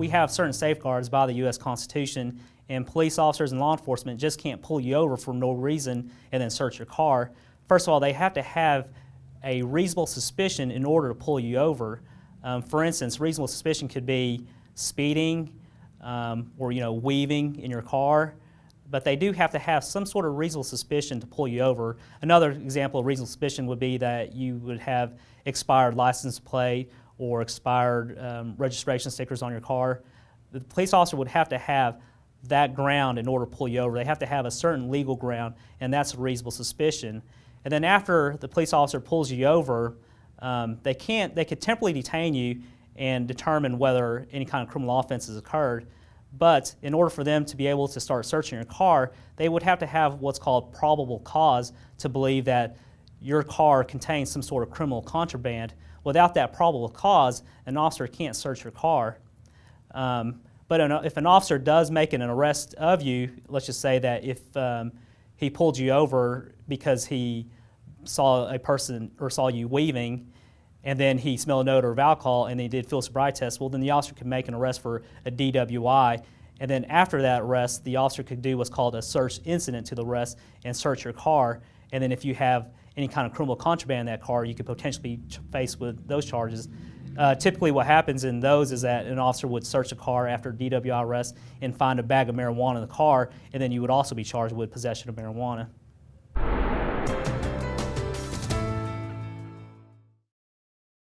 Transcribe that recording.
we have certain safeguards by the U.S. Constitution, and police officers and law enforcement just can't pull you over for no reason and then search your car. First of all, they have to have a reasonable suspicion in order to pull you over. For instance, reasonable suspicion could be speeding or weaving in your car, but they do have to have some sort of reasonable suspicion to pull you over. Another example of reasonable suspicion would be that you would have expired license plate or expired registration stickers on your car. The police officer would have to have that ground in order to pull you over. They have to have a certain legal ground, and that's a reasonable suspicion. And then after the police officer pulls you over, they could temporarily detain you and determine whether any kind of criminal offense has occurred. But in order for them to be able to start searching your car, they would have to have what's called probable cause to believe that your car contains some sort of criminal contraband. Without that probable cause, an officer can't search your car. But if an officer does make an arrest of you, let's just say that if he pulled you over because he saw a person or saw you weaving, and then he smelled an odor of alcohol and they did field sobriety test, well, then the officer could make an arrest for a DWI. And then after that arrest, the officer could do what's called a search incident to the arrest and search your car. And then if you have any kind of criminal contraband in that car, you could potentially be faced with those charges. Typically what happens in those is that an officer would search a car after a DWI arrest and find a bag of marijuana in the car, and then you would also be charged with possession of marijuana.